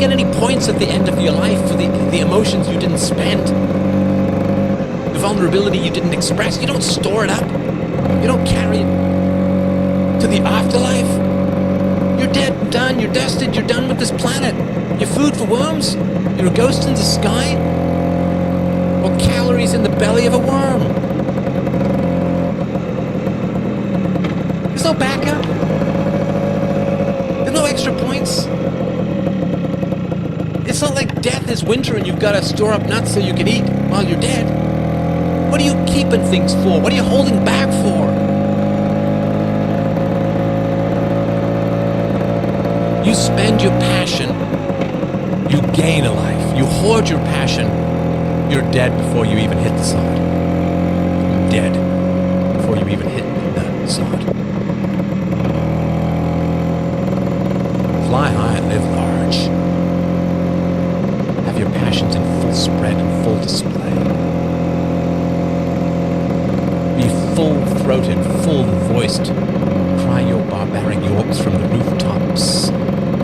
get any points at the end of your life for the emotions you didn't spend, the vulnerability you didn't express. You don't store it up. You don't carry it to the afterlife. You're dead and done. You're dusted. You're done with this planet. You're food for worms. You're a ghost in the sky. Or calories in the belly of a worm. There's no backup. There's no extra points. It's not like death is winter and you've got to store up nuts so you can eat while you're dead. What are you keeping things for? What are you holding back for? You spend your passion, you gain a life. You hoard your passion, you're dead before you even hit the sod. You're dead before you even hit the sod. Fly high and live large. Have your passions in full spread and full display. Be full-throated, full-voiced. Cry your barbaric yawps from the rooftops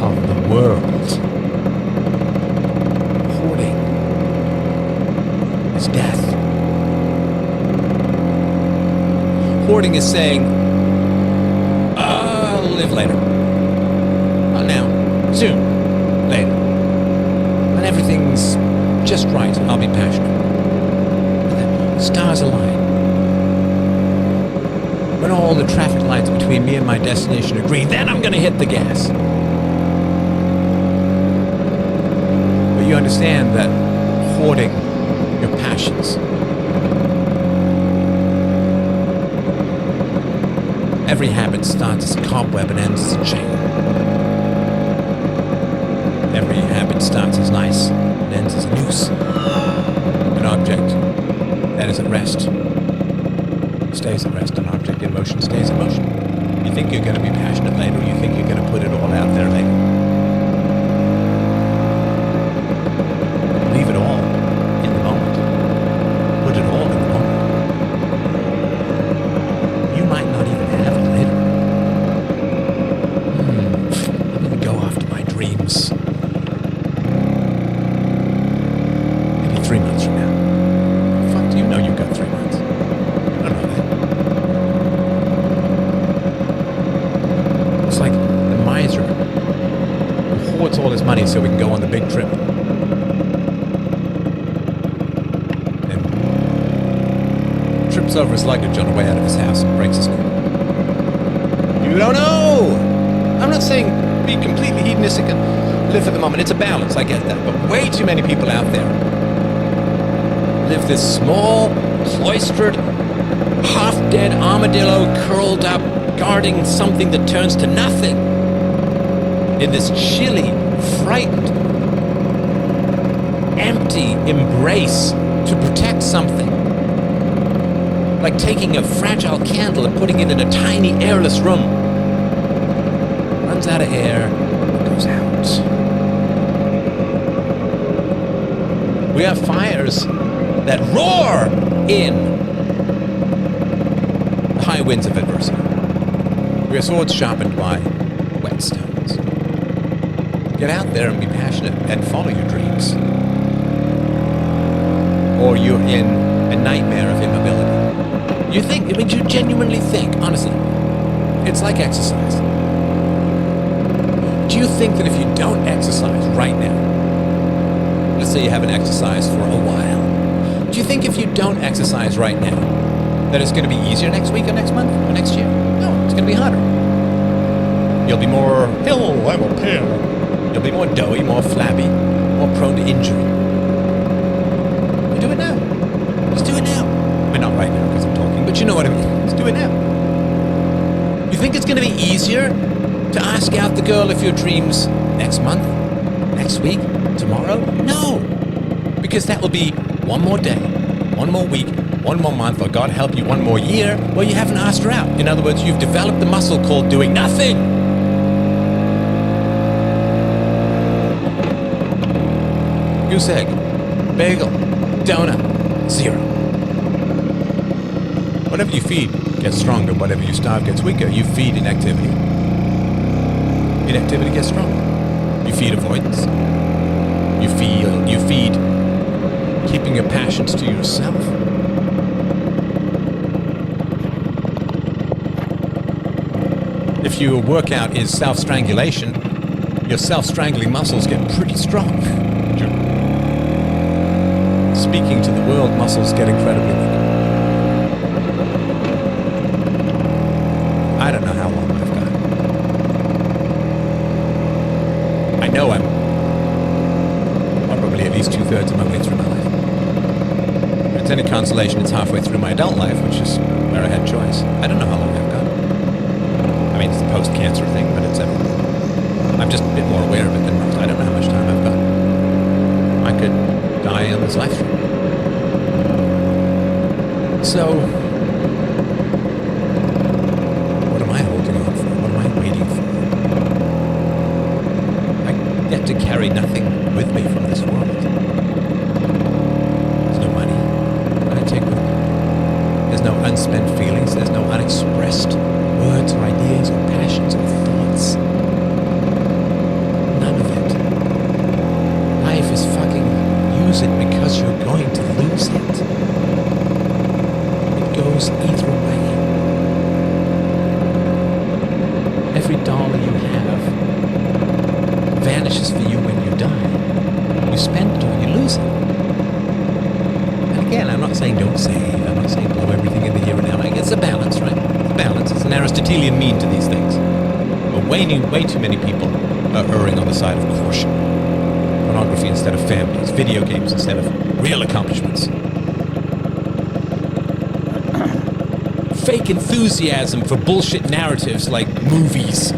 of the world. Hoarding is death. Hoarding is saying, I'll live later. Not now. Soon. Later. When everything's just right, I'll be passionate. When the stars align. When all the traffic lights between me and my destination are green, then I'm gonna hit the gas. But you understand that hoarding your passions, every habit starts as a cobweb and ends as a chain. Every habit starts as nice and ends as a noose. An object that is at rest stays at rest. An object in motion stays in motion. You think you're going to be passionate later, or you think you're going to put it all out there later. Leave it all in the moment. Put it all in the moment. You might not even have it later. I'm going to go after my dreams. Maybe 3 months from now. Fuck, do you know you've got 3 months? I don't know that. It's like the miser who hoards all his money so we can go on the big trip. And trips over his luggage on the way out of his house and breaks his neck. You don't know! I'm not saying be completely hedonistic and live for the moment. It's a balance, I get that. But way too many people out there live this small, cloistered, half-dead armadillo curled up, guarding something that turns to nothing. In this chilly, frightened, empty embrace to protect something. Like taking a fragile candle and putting it in a tiny, airless room. Runs out of air, goes out. We have fires that roar in the high winds of adversity. We are swords sharpened by whetstones. Get out there and be passionate and follow your dreams. Or you're in a nightmare of immobility. You think, you genuinely think, honestly, it's like exercise. Do you think that if you don't exercise right now, let's say you haven't exercised for a while, do you think if you don't exercise right now, that it's going to be easier next week or next month or next year? No, it's going to be harder. You'll be more, I'm a pale. You'll be more doughy, more flabby, more prone to injury. You do it now. Just do it now. I mean, not right now because I'm talking, but you know what I mean. Just do it now. You think it's going to be easier to ask out the girl of your dreams next month, next week, tomorrow? No. Because that will be one more day, one more week, one more month, or God help you, one more year, where you haven't asked her out. In other words, you've developed the muscle called doing nothing. Goose egg, bagel, donut, 0. Whatever you feed gets stronger. Whatever you starve gets weaker. You feed inactivity. Inactivity gets stronger. You feed avoidance. You feed keeping your passions to yourself. If your workout is self-strangulation, your self-strangling muscles get pretty strong. Speaking to the world, muscles get incredibly weak. I don't know how long I've got. I know I'm probably at least 2/3 of my way through my life. If it's any consolation, it's halfway through my adult life, which is where I had choice. I don't know how long I've got. I mean, it's the post-cancer thing, but it's everything. I'm just a bit more aware of it than most. I don't know how much time I've got. I could die on this life stream. So, what am I holding on for? What am I waiting for? I get to carry nothing with me from this world. There's no money that I take with me. There's no unspent feelings. There's no unexpressed words or ideas or passions or thoughts. None of it. Life is fucking use it because you're going to lose it. It goes either way. Every dollar you have vanishes for you when you die. You spend it or you lose it. And again, I'm not saying don't save. I'm not saying blow everything in the here and now. It's a balance, right? It's a balance. It's an Aristotelian mean to these things. But way too many people are erring on the side of caution. Pornography instead of families. Video games instead of real accomplishments. Fake enthusiasm for bullshit narratives like movies.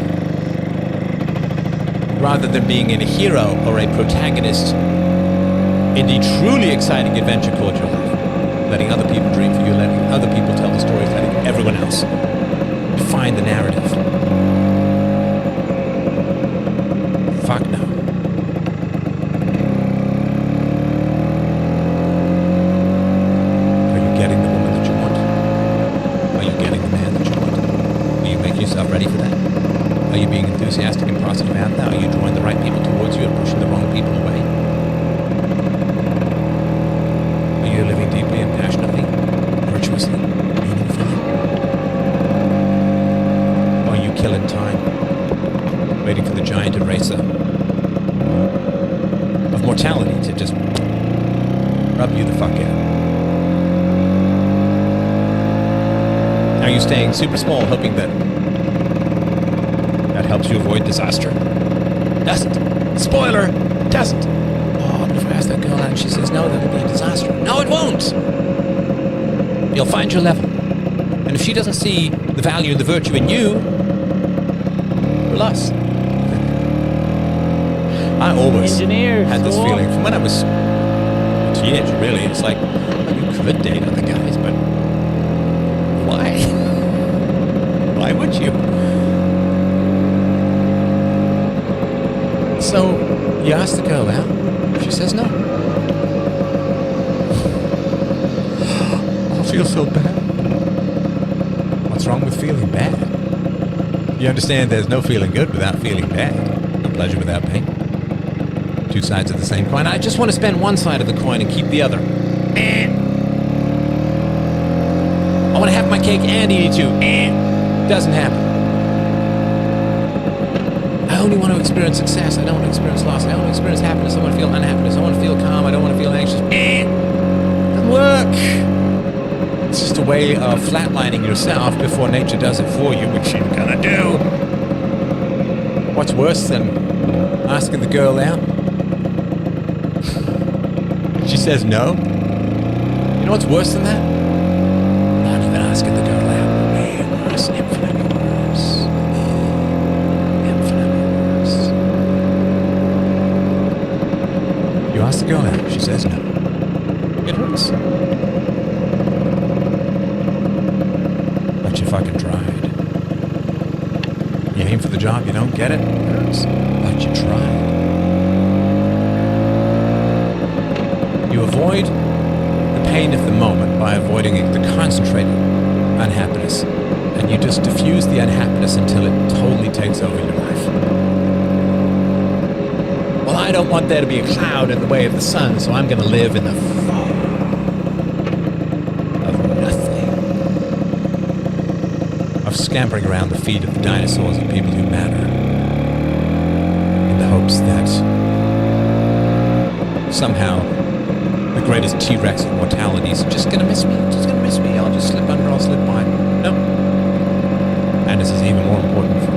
Rather than being a hero or a protagonist in the truly exciting adventure called your life. Letting other people dream for you, letting other people tell the stories, letting everyone else define the narrative. Fuck no. Are you getting the woman that you want? Are you getting the man that you want? Are you making yourself ready for that? Are you being enthusiastic and positive out there? Are you drawing the right people towards you and pushing the wrong people away? Are you living deeply and passionately, virtuously, meaningfully? Or are you killing time, waiting for the giant eraser of mortality to just rub you the fuck out? Are you staying super small, hoping that helps you avoid disaster? Doesn't. Spoiler! Doesn't. Oh, but if I ask that girl out and she says no, that'll be a disaster. No, it won't! You'll find your level. And if she doesn't see the value and the virtue in you, you're lost. I always had this feeling from when I was a teenager, really. It's like, well, you could date other guys, but why? Why would you? So, you ask the girl out, she says no. I feel so bad. What's wrong with feeling bad? You understand there's no feeling good without feeling bad. No pleasure without pain. Two sides of the same coin. I just want to spend one side of the coin and keep the other. I want to have my cake and eat it too. Doesn't happen. I only want to experience success. I don't want to experience loss. I don't want to experience happiness. I want to feel unhappiness. I want to feel calm. I don't want to feel anxious. Doesn't work. It's just a way of flatlining yourself before nature does it for you, which you're gonna do. What's worse than asking the girl out? She says no. You know what's worse than that? Not even asking the girl out. Way worse. Infinitely worse. You ask the girl out, she says no. It hurts. But you fucking tried. You aim for the job, you don't get it, it hurts. But you tried. You avoid the pain of the moment by avoiding the concentrated unhappiness. And you just diffuse the unhappiness until it totally takes over your life. Well, I don't want there to be a cloud in the way of the sun, so I'm going to live in the fog of nothing. Of scampering around the feet of the dinosaurs and people who matter. In the hopes that somehow the greatest T-Rex of mortality is just going to miss me. Just going to miss me. I'll just slip under, I'll slip by. No. And this is even more important for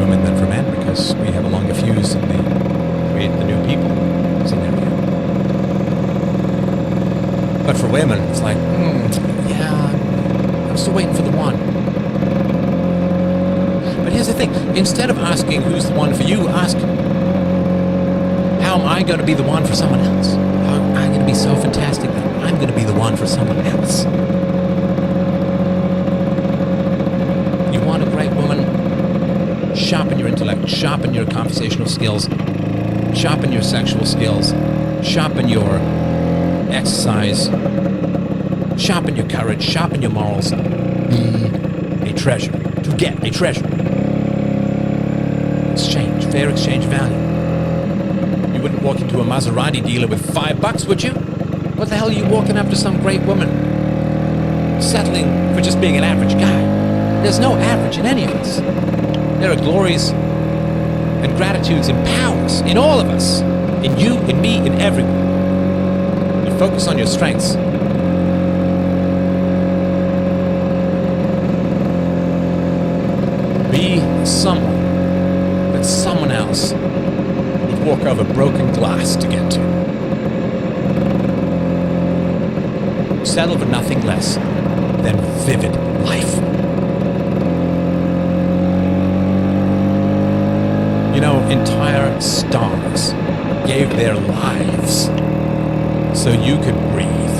women than for men because we have a longer fuse in the create the new people scenario. But for women, it's like, yeah, I'm still waiting for the one. But here's the thing. Instead of asking who's the one for you, ask, how am I going to be the one for someone else? How am I going to be so fantastic that I'm going to be the one for someone else? You want a great woman? Sharpen your intellect, sharpen your conversational skills, sharpen your sexual skills, sharpen your exercise, sharpen your courage, sharpen your morals. Be a treasure. To get a treasure. Exchange, fair exchange value. You wouldn't walk into a Maserati dealer with $5, would you? What the hell are you walking up to some great woman? Settling for just being an average guy. There's no average in any of us. There are glories and gratitudes and powers in all of us. In you, in me, in everyone. You focus on your strengths. Be someone that someone else would walk over broken glass to get to. Settle for nothing less than vivid life. You know, entire stars gave their lives so you could breathe.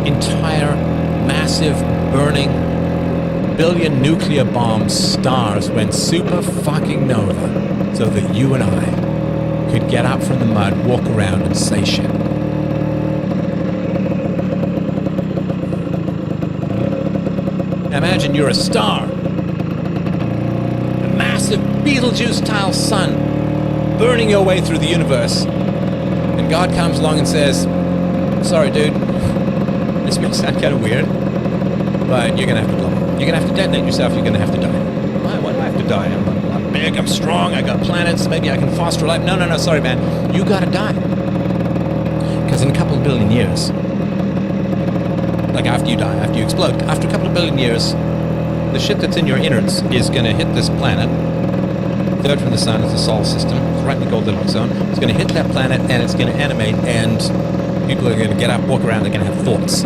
Entire massive burning billion nuclear bomb stars went super fucking nova so that you and I could get up from the mud, walk around and say shit. Now imagine you're a star. A massive Beetlejuice-style sun burning your way through the universe. And God comes along and says, sorry dude, this may sound kind of weird, but you're going to have to blow up. You're going to have to detonate yourself, you're going to have to die. Why do I have to die? I'm big, I'm strong, I got planets, maybe I can foster life. No, sorry man, you got to die. Because in a couple of billion years, like after you die, after you explode, after a couple of billion years, the shit that's in your innards is going to hit this planet. Third from the sun is the solar system. It's right in the Goldilocks zone. It's going to hit that planet and it's going to animate and people are going to get up, walk around, they're going to have thoughts.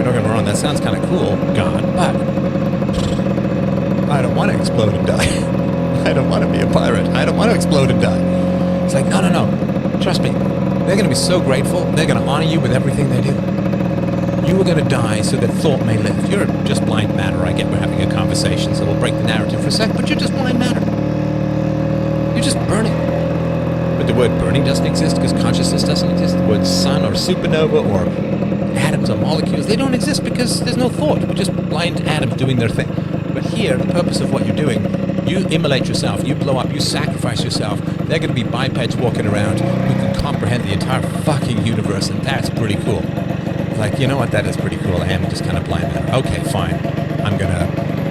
Don't get me wrong, that sounds kind of cool, God, but I don't want to explode and die. I don't want to be a pirate. I don't want to explode and die. It's like, no. Trust me. They're going to be so grateful. They're going to honor you with everything they do. You are going to die so that thought may live. You're just blind matter. I get we're having a conversation, so we'll break the narrative for a sec, but you're just blind matter. You're just burning. But the word burning doesn't exist because consciousness doesn't exist. The word sun or supernova or atoms or molecules, they don't exist because there's no thought. We're just blind atoms doing their thing. But here, the purpose of what you're doing, you immolate yourself, you blow up, you sacrifice yourself. They're going to be bipeds walking around who can comprehend the entire fucking universe, and that's pretty cool. Like, you know what, that is pretty cool. I am just kind of blind matter. Okay, fine. I'm going to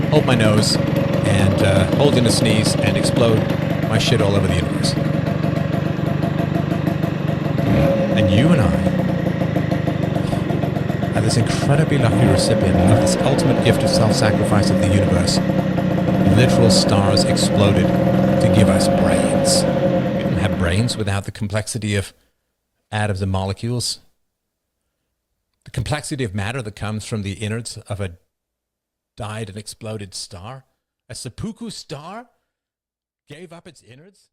hold my nose and hold in a sneeze and explode my shit all over the universe. And you and I are this incredibly lucky recipient of this ultimate gift of self-sacrifice of the universe. Literal stars exploded to give us brains. We don't have brains without the complexity of atoms and molecules. The complexity of matter that comes from the innards of a died and exploded star. A seppuku star gave up its innards